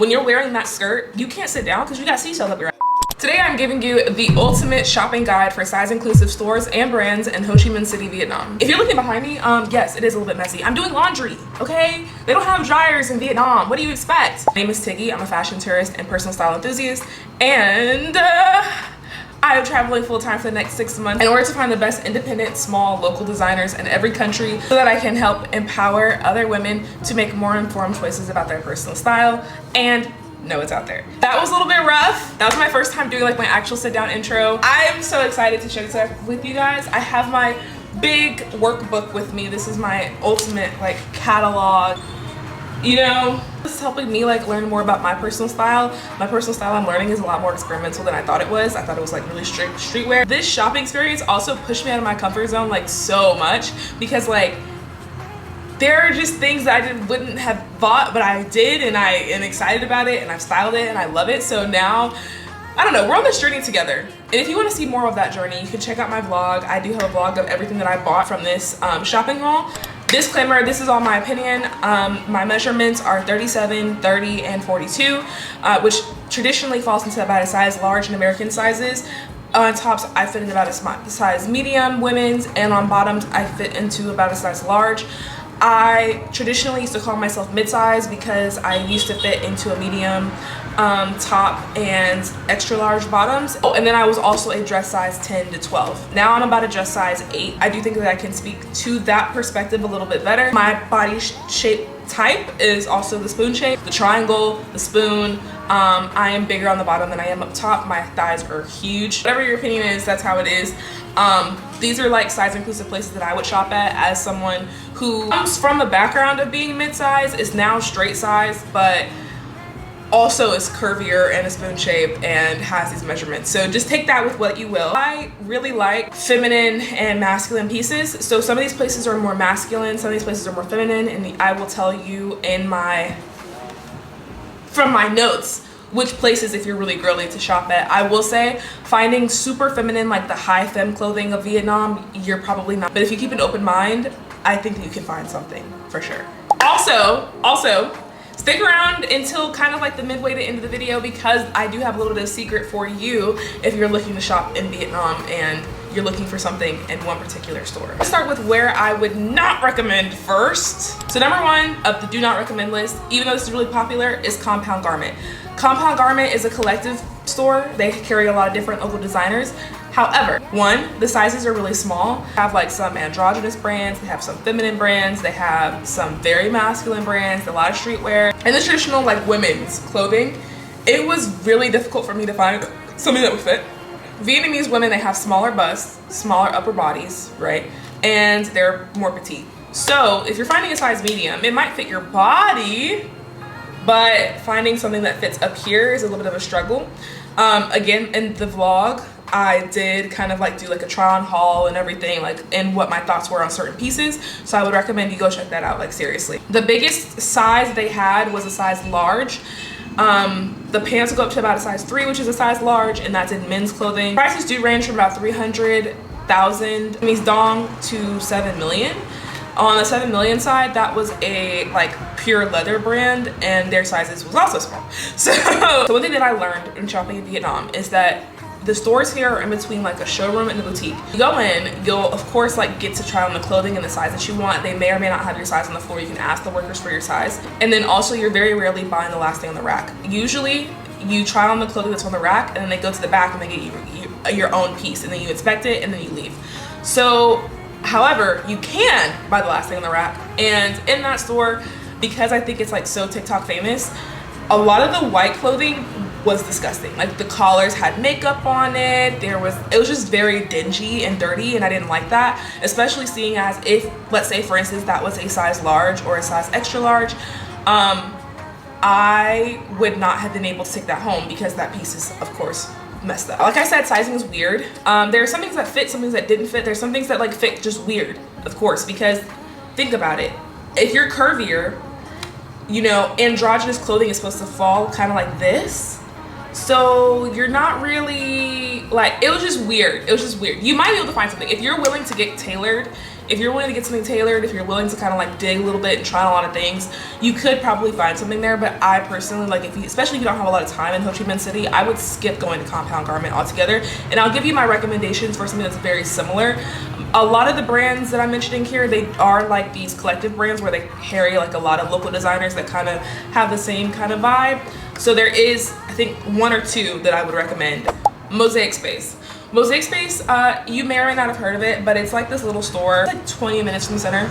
When you're wearing that skirt, you can't sit down because you got seashells up your ass. Today I'm giving you the ultimate shopping guide for size inclusive stores and brands in Ho Chi Minh City, Vietnam. If you're looking behind me, yes, it is a little bit messy. I'm doing laundry, okay? They don't have dryers in Vietnam. What do you expect? My name is Tiggy. I'm a fashion tourist and personal style enthusiast, and I am traveling full-time for the next 6 months in order to find the best independent, small, local designers in every country so that I can help empower other women to make more informed choices about their personal style and know it's out there. That was a little bit rough. That was my first time doing like my actual sit-down intro. I am so excited to share this with you guys. I have my big workbook with me. This is my ultimate like catalog. You know, this is helping me like learn more about my personal style. My personal style I'm learning is a lot more experimental than I thought it was. I thought it was like really strict streetwear. This shopping experience also pushed me out of my comfort zone like so much because like there are just things that I wouldn't have bought, but I did, and I am excited about it, and I've styled it, and I love it. So now, I don't know, we're on this journey together. And if you want to see more of that journey, you can check out my vlog. I do have a vlog of everything that I bought from this shopping haul. Disclaimer, this is all my opinion. My measurements are 37, 30, and 42, which traditionally falls into about a size large in American sizes. On tops, I fit in about a size medium, women's, and on bottoms, I fit into about a size large. I traditionally used to call myself mid-size because I used to fit into a medium top and extra large bottoms. Oh, and then I was also a dress size 10 to 12. Now I'm about a dress size 8. I do think that I can speak to that perspective a little bit better. My body shape type is also the spoon shape, the triangle, the spoon. I am bigger on the bottom than I am up top. My thighs are huge. Whatever your opinion is, that's how it is. These are like size inclusive places that I would shop at as someone who comes from a background of being mid-size, is now straight size, but also is curvier and a spoon shape and has these measurements. So just take that with what you will. I really like feminine and masculine pieces. So some of these places are more masculine, some of these places are more feminine, and I will tell you from my notes which places, if you're really girly, to shop at. I will say finding super feminine, like the high femme clothing of Vietnam, you're probably not, but if you keep an open mind, I think you can find something for sure. Also stick around until kind of like the midway to end of the video because I do have a little bit of secret for you if you're looking to shop in Vietnam and you're looking for something in one particular store. Let's start with where I would not recommend first. So number one of the do not recommend list, even though this is really popular, is Compound Garment. Compound Garment is a collective store. They carry a lot of different local designers. However, one, the sizes are really small. They have like some androgynous brands, they have some feminine brands, they have some very masculine brands, a lot of streetwear. And the traditional like women's clothing, it was really difficult for me to find something that would fit. Vietnamese women, they have smaller busts, smaller upper bodies, right? And they're more petite. So if you're finding a size medium, it might fit your body, but finding something that fits up here is a little bit of a struggle. Again, in the vlog, I did kind of like do like a try on haul and everything, like, and what my thoughts were on certain pieces. So I would recommend you go check that out, like seriously. The biggest size they had was a size large. The pants will go up to about a size 3, which is a size large, and that's in men's clothing. Prices do range from about 300,000 Vietnamese dong to 7 million. On the 7 million side, that was a like pure leather brand, and their sizes was also small. So one thing that I learned in shopping in Vietnam is that the stores here are in between like a showroom and a boutique. You go in, you'll of course like get to try on the clothing and the size that you want. They may or may not have your size on the floor. You can ask the workers for your size. And then also you're very rarely buying the last thing on the rack. Usually you try on the clothing that's on the rack, and then they go to the back and they get you your own piece, and then you inspect it and then you leave. So however, you can buy the last thing on the rack. And in that store, because I think it's like so TikTok famous, a lot of the white clothing was disgusting. Like the collars had makeup on it. It was just very dingy and dirty, and I didn't like that, especially seeing as if, let's say for instance, that was a size large or a size extra large. I would not have been able to take that home because that piece is of course messed up. Like I said, sizing is weird. There are some things that fit, some things that didn't fit. There's some things that like fit just weird, of course, because think about it. If you're curvier, you know, androgynous clothing is supposed to fall kind of like this. So you're not really like, it was just weird. It was just weird. You might be able to find something. If you're willing to get tailored if you're willing to get something tailored, if you're willing to kind of like dig a little bit and try a lot of things, you could probably find something there. But I personally, like, if you, especially if you don't have a lot of time in Ho Chi Minh City, I would skip going to Compound Garment altogether. And I'll give you my recommendations for something that's very similar. A lot of the brands that I'm mentioning here, they are like these collective brands where they carry like a lot of local designers that kind of have the same kind of vibe. So there is, I think, 1 or 2 that I would recommend. Mosaic Space. Mosaic Space, you may or may not have heard of it, but it's like this little store, like 20 minutes from the center.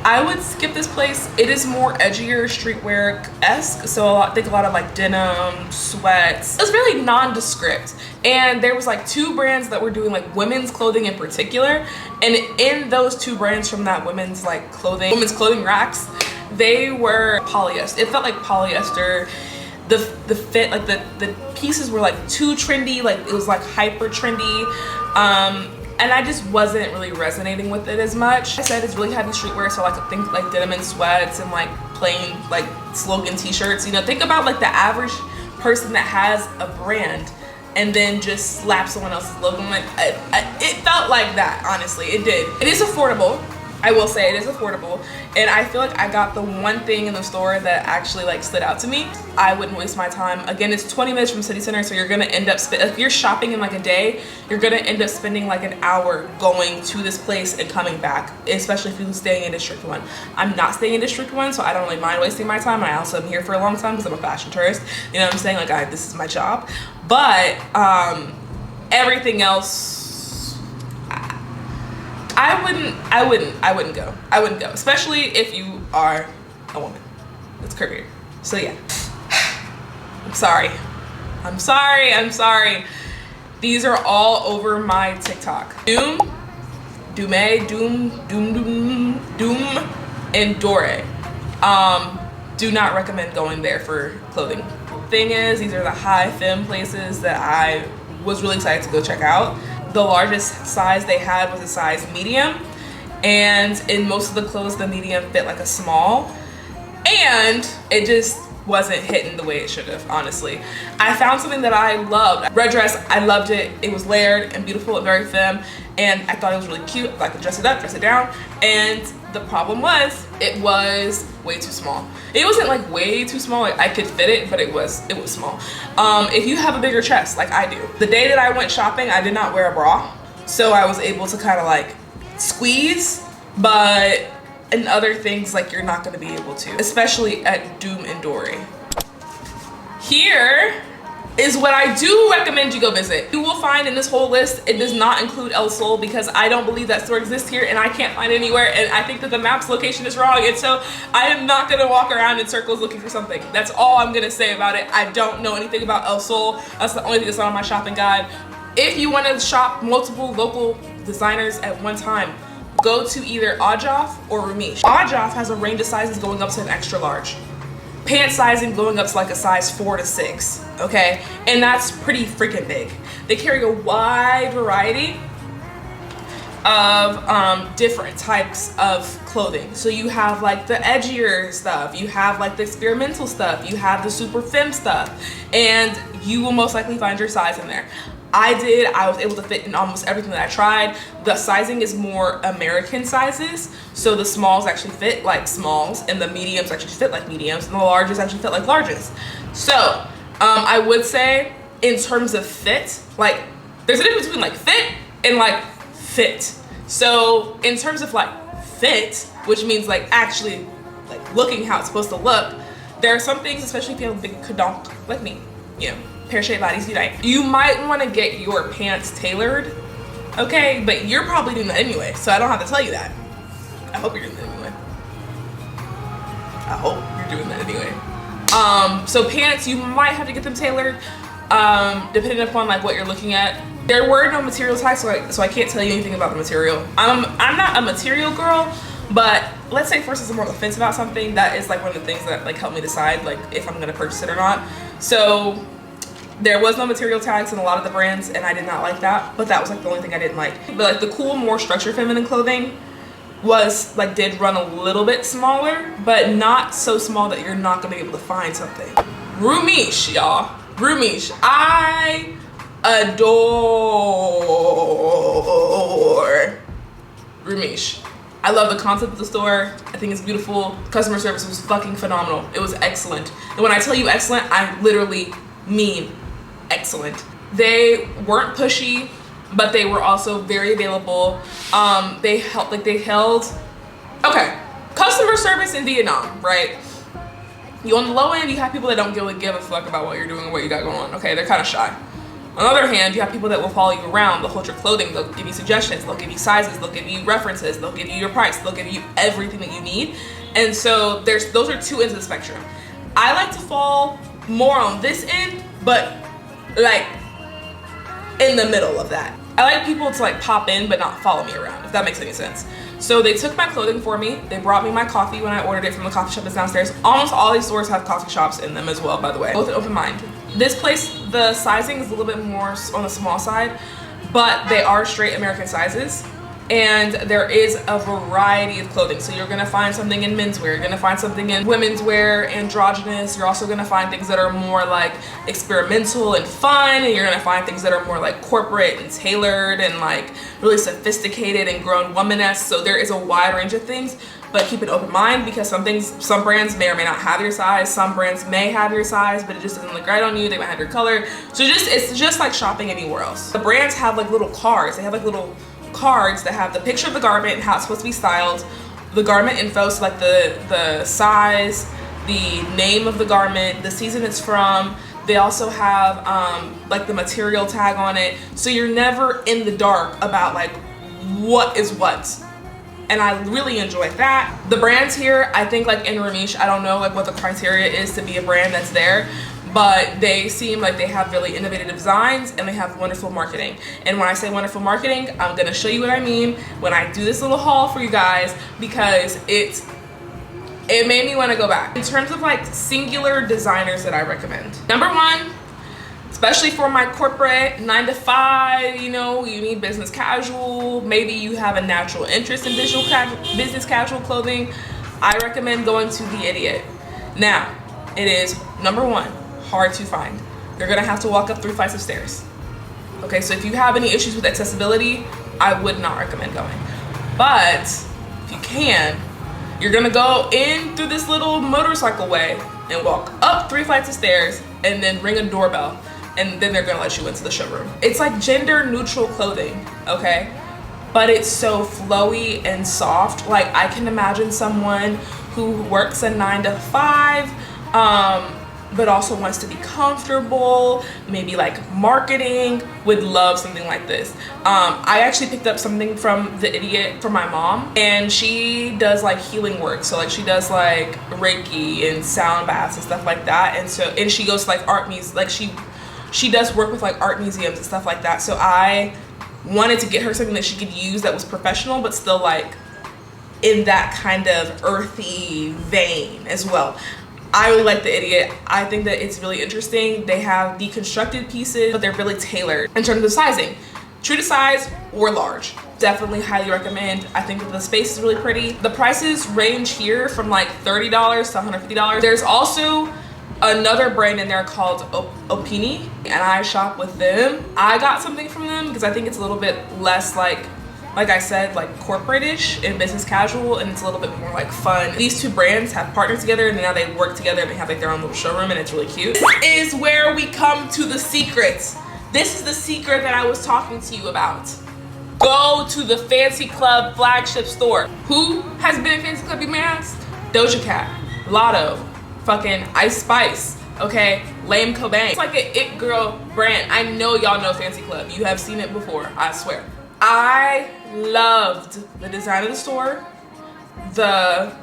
I would skip this place. It is more edgier, streetwear-esque, so I think a lot of like denim, sweats. It's really nondescript, and there was like 2 brands that were doing like women's clothing in particular, and in those 2 brands from that women's clothing racks, they were polyester. It felt like polyester. The fit, like the pieces were like too trendy, like it was like hyper trendy, and I just wasn't really resonating with it as much. I said it's really heavy streetwear, so like things like denim and sweats and like plain like slogan t-shirts. You know, think about like the average person that has a brand and then just slap someone else's logo on it. It felt like that, honestly. It did. It is affordable. I will say it is affordable, and I feel like I got the one thing in the store that actually like stood out to me. I wouldn't waste my time. Again, it's 20 minutes from city center, so you're gonna end up if you're shopping in like a day, you're gonna end up spending like an hour going to this place and coming back, especially if you're staying in District 1. I'm not staying in District 1, so I don't really mind wasting my time, and I also am here for a long time because I'm a fashion tourist. You know what I'm saying? Like, this is my job. But everything else, I wouldn't go, especially if you are a woman. It's career. So yeah, I'm sorry. These are all over my TikTok. Dumm, and Dore. Do not recommend going there for clothing. Thing is, these are the high femme places that I was really excited to go check out. The largest size they had was a size medium, and in most of the clothes the medium fit like a small, and it just wasn't hitting the way it should have, honestly. I found something that I loved. Red dress, I loved it. It was layered and beautiful and very femme, and I thought it was really cute. I could dress it up, dress it down, and the problem was it was way too small. It wasn't like way too small, like I could fit it, but it was small. If you have a bigger chest like I do, the day that I went shopping, I did not wear a bra, so I was able to kind of like squeeze, but in other things like you're not going to be able to, especially at Dumm and Dore. Here is what I do recommend you go visit. You will find in this whole list, it does not include El Sol because I don't believe that store exists here and I can't find it anywhere, and I think that the map's location is wrong, and so I am not gonna walk around in circles looking for something. That's all I'm gonna say about it. I don't know anything about El Sol. That's the only thing that's on my shopping guide. If you want to shop multiple local designers at one time, go to either Ajaf or Rish. Ajaf has a range of sizes going up to an extra large. Pant sizing going up to like a size 4 to 6, okay? And that's pretty freaking big. They carry a wide variety of different types of clothing. So you have like the edgier stuff, you have like the experimental stuff, you have the super femme stuff, and you will most likely find your size in there. I was able to fit in almost everything that I tried. The sizing is more American sizes, so the smalls actually fit like smalls, and the mediums actually fit like mediums, and the larges actually fit like larges. So I would say in terms of fit, like there's a difference between like fit and like fit. So in terms of like fit, which means like actually like looking how it's supposed to look, there are some things, especially if you have a big cadonk like me, you know, pear-shaped bodies unite, you might want to get your pants tailored, okay? But you're probably doing that anyway, so I don't have to tell you that. I hope you're doing that anyway. I hope you're doing that anyway. So pants, you might have to get them tailored, depending upon like what you're looking at. There were no material tags, so I can't tell you anything about the material. I'm not a material girl, but let's say first I'm more on the fence about something. That is like one of the things that like help me decide like if I'm gonna purchase it or not. So there was no material tags in a lot of the brands, and I did not like that, but that was like the only thing I didn't like. But like the cool, more structured feminine clothing was like did run a little bit smaller, but not so small that you're not gonna be able to find something. Rish, y'all. Rish. I adore Rish. I love the concept of the store. I think it's beautiful. Customer service was fucking phenomenal. It was excellent. And when I tell you excellent, I literally mean excellent. They weren't pushy, but they were also very available. They held, okay, customer service in Vietnam, right? You on the low end, you have people that don't really give a fuck about what you're doing or what you got going on. Okay, they're kind of shy. On the other hand, you have people that will follow you around. They'll hold your clothing. They'll give you suggestions. They'll give you sizes. They'll give you references. They'll give you your price. They'll give you everything that you need. And so those are two ends of the spectrum. I like to fall more on this end, but like in the middle of that. I like people to like pop in but not follow me around, if that makes any sense. So they took my clothing for me. They brought me my coffee when I ordered it from the coffee shop that's downstairs. Almost all these stores have coffee shops in them as well, by the way. With an open mind. This place, the sizing is a little bit more on the small side, but they are straight American sizes. And there is a variety of clothing. So you're gonna find something in menswear, you're gonna find something in women's wear, androgynous. You're also gonna find things that are more like experimental and fun, and you're gonna find things that are more like corporate and tailored and like really sophisticated and grown woman-esque. So there is a wide range of things, but keep an open mind because some brands may or may not have your size. Some brands may have your size, but it just doesn't look right on you. They might have your color. So it's just like shopping anywhere else. The brands have like little cards. They have like little cards that have the picture of the garment and how it's supposed to be styled, the garment info, so like the size, the name of the garment, the season it's from. They also have like the material tag on it, so you're never in the dark about like what is what. And I really enjoy that. The brands here, I think like in Rish, I don't know like what the criteria is to be a brand that's there, but they seem like they have really innovative designs and they have wonderful marketing. And when I say wonderful marketing, I'm gonna show you what I mean when I do this little haul for you guys, because it made me wanna go back. In terms of like singular designers that I recommend. Number one, especially for my corporate 9 to 5, you know, you need business casual, maybe you have a natural interest in business casual clothing, I recommend going to The Idiot. Now, it is number one, hard to find. You're gonna have to walk up 3 flights of stairs. Okay, so if you have any issues with accessibility, I would not recommend going. But if you can, you're gonna go in through this little motorcycle way and walk up 3 flights of stairs and then ring a doorbell, and then they're gonna let you into the showroom. It's like gender neutral clothing, okay? But it's so flowy and soft. Like I can imagine someone who works a 9 to 5, but also wants to be comfortable, maybe like marketing, would love something like this. I actually picked up something from The Idiot for my mom, and she does like healing work. So like she does like Reiki and sound baths and stuff like that. And she goes to like art museums, like she does work with like art museums and stuff like that. So I wanted to get her something that she could use that was professional, but still like in that kind of earthy vein as well. I really like The Idiot. I think that it's really interesting. They have deconstructed pieces, but they're really tailored in terms of sizing. True to size or large. Definitely highly recommend. I think that the space is really pretty. The prices range here from like $30 to $150. There's also another brand in there called Opini, and I shop with them. I got something from them because I think it's a little bit less like I said, like corporate-ish and business casual, and it's a little bit more like fun. These two brands have partnered together and now they work together and they have like their own little showroom, and it's really cute. This is where we come to the secrets. This is the secret that I was talking to you about. Go to the Fanci Club flagship store. Who has been in Fanci Club, you may ask? Doja Cat, Lotto, fucking Ice Spice, okay? Lame Cobain. It's like an it girl brand. I know y'all know Fanci Club. You have seen it before, I swear. I loved the design of the store, the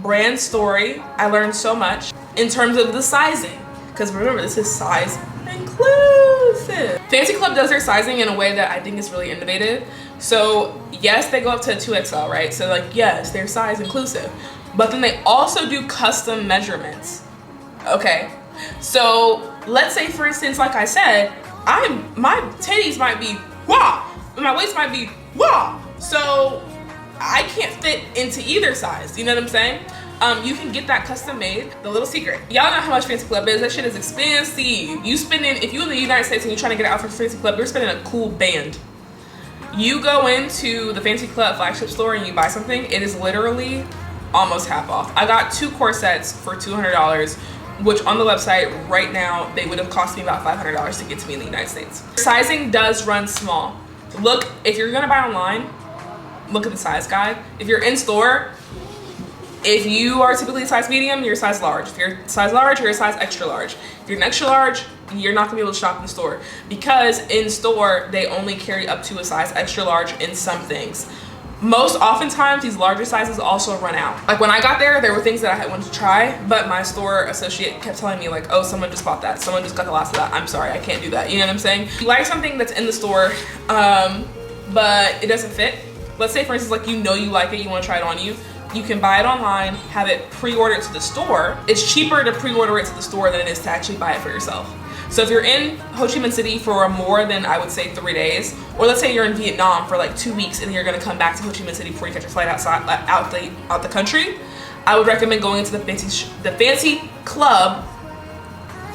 brand story. I learned so much in terms of the sizing, because remember, this is size inclusive. Fanci Club does their sizing in a way that I think is really innovative. So yes, they go up to a 2XL, right? So like, yes, they're size inclusive, but then they also do custom measurements, okay? So let's say, for instance, like I said, my titties might be wow, my waist might be wow, so I can't fit into either size, you know what I'm saying? You can get that custom made. The little secret, y'all know how much Fanci Club is. That shit is expensive. If you in the United States and you're trying to get an outfit for Fanci Club, you're spending a cool band. You go into the Fanci Club flagship store and you buy something, it is literally almost half off. I got 2 corsets for $200, which on the website right now, they would have cost me about $500 to get to me in the United States. Sizing does run small. Look, if you're gonna buy online, look at the size guide. If you're in store, if you are typically a size medium, you're a size large. If you're a size large, you're a size extra large. If you're an extra large, you're not gonna be able to shop in the store, because in store, they only carry up to a size extra large in some things. Most oftentimes, these larger sizes also run out. Like when I got there were things that I had wanted to try, but my store associate kept telling me like, oh, someone just bought that. Someone just got the last of that. I'm sorry, I can't do that. You know what I'm saying? If you like something that's in the store, but it doesn't fit. Let's say for instance, like you like it, you wanna try it on you. You can buy it online, have it pre-ordered to the store. It's cheaper to pre-order it to the store than it is to actually buy it for yourself. So if you're in Ho Chi Minh City for more than, I would say, 3 days, or let's say you're in Vietnam for like 2 weeks and you're gonna come back to Ho Chi Minh City before you catch your flight out the country, I would recommend going into the Fanci Club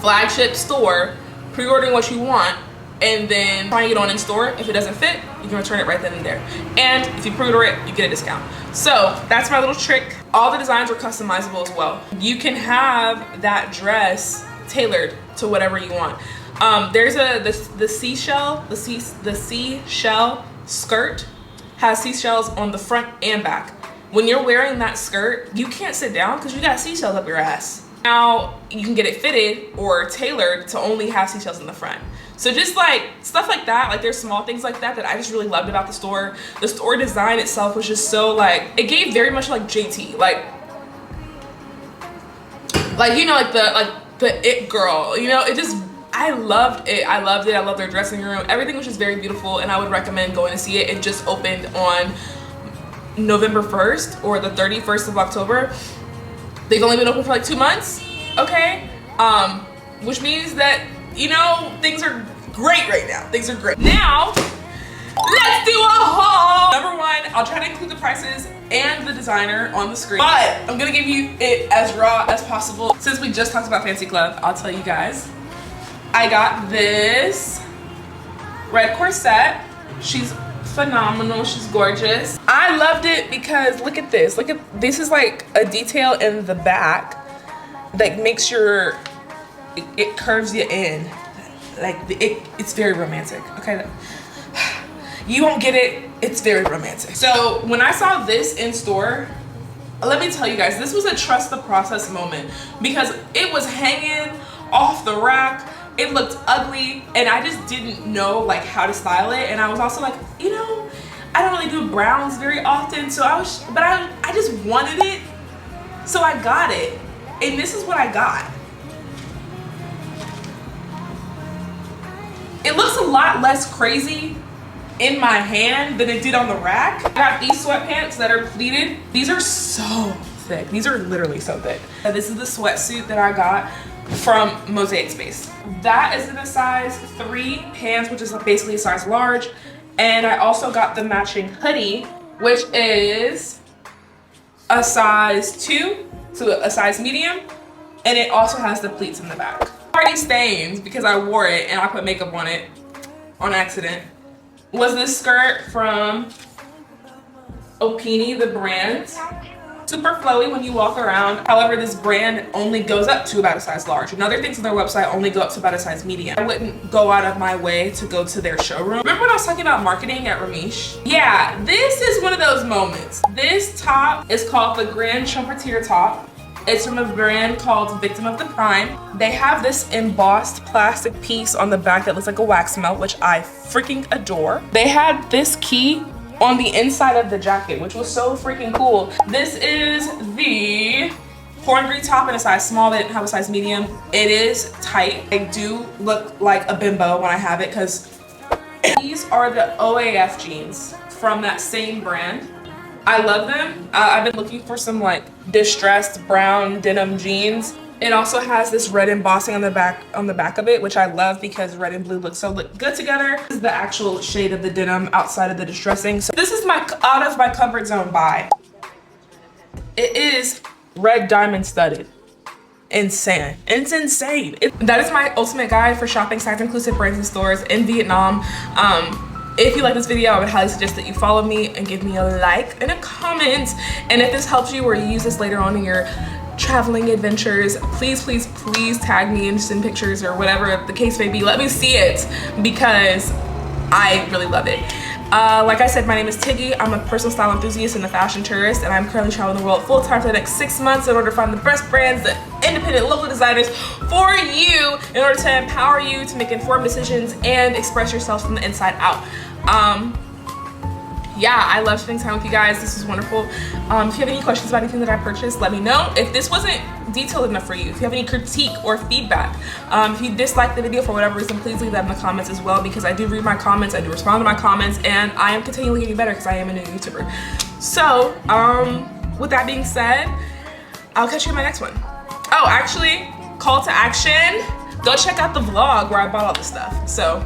flagship store, pre-ordering what you want, and then trying it on in store. If it doesn't fit, you can return it right then and there. And if you pre-order it, you get a discount. So that's my little trick. All the designs are customizable as well. You can have that dress tailored to whatever you want. There's the seashell skirt has seashells on the front and back. When you're wearing that skirt, you can't sit down because you got seashells up your ass. Now you can get it fitted or tailored to only have seashells in the front. So just like stuff like that, like there's small things like that that I just really loved about the store. The store design itself was just so like, it gave very much like JT, like you know, like the it girl, you know, it just, I loved it. I loved it. I loved their dressing room. Everything was just very beautiful, and I would recommend going to see it. It just opened on November 1st or the 31st of October. They've only been open for like 2 months, okay? Which means that, you know, things are great right now. Things are great. Now, let's do a haul. Number 1, I'll try to include the prices and the designer on the screen, but I'm gonna give you it as raw as possible. Since we just talked about Fanci Club, I'll tell you guys. I got this red corset. She's phenomenal, she's gorgeous. I loved it because look at this. Look at, this is like a detail in the back that makes your, it curves you in. Like it's very romantic, okay? You won't get it, it's very romantic. So when I saw this in store, let me tell you guys, this was a trust the process moment because it was hanging off the rack. It looked ugly and I just didn't know like how to style it. And I was also like, you know, I don't really do browns very often. So I just wanted it. So I got it. And this is what I got. It looks a lot less crazy in my hand than it did on the rack. I got these sweatpants that are pleated. These are so thick. These are literally so thick. This is the sweatsuit that I got from Mosaic Space. That is in a size 3 pants, which is basically a size large. And I also got the matching hoodie, which is a size 2 to a size medium. And it also has the pleats in the back. Already stains because I wore it and I put makeup on it on accident. Was this skirt from Opini, the brand. Super flowy when you walk around. However, this brand only goes up to about a size large. And other things on their website only go up to about a size medium. I wouldn't go out of my way to go to their showroom. Remember when I was talking about marketing at Rish? Yeah, this is one of those moments. This top is called the Grand Trumpeter top. It's from a brand called Victim of the Prime. They have this embossed plastic piece on the back that looks like a wax melt, which I freaking adore. They had this key on the inside of the jacket, which was so freaking cool. This is the horn top in a size small. They didn't have a size medium. It is tight. I do look like a bimbo when I have it because these are the OAF jeans from that same brand. I love them. I've been looking for some like distressed brown denim jeans. It also has this red embossing on the back of it, which I love because red and blue look good together. This is the actual shade of the denim outside of the distressing. So this is my out of my comfort zone buy. It is red diamond studded. Insane. It's insane. That is my ultimate guide for shopping size inclusive brands and stores in Vietnam. If you like this video, I would highly suggest that you follow me and give me a like and a comment. And if this helps you or you use this later on in your traveling adventures, please tag me and send pictures or whatever the case may be. Let me see it because I really love it. Like I said, my name is Tiggy. I'm a personal style enthusiast and a fashion tourist, and I'm currently traveling the world full-time for the next 6 months in order to find the best brands, the independent local designers for you, in order to empower you to make informed decisions and express yourself from the inside out. Yeah, I love spending time with you guys. This is wonderful. If you have any questions about anything that I purchased, let me know. If this wasn't detailed enough for you, if you have any critique or feedback, if you dislike the video for whatever reason, please leave that in the comments as well, because I do read my comments, I do respond to my comments, and I am continually getting better because I am a new YouTuber. So, with that being said, I'll catch you in my next one. Oh, actually, call to action, go check out the vlog where I bought all this stuff. So,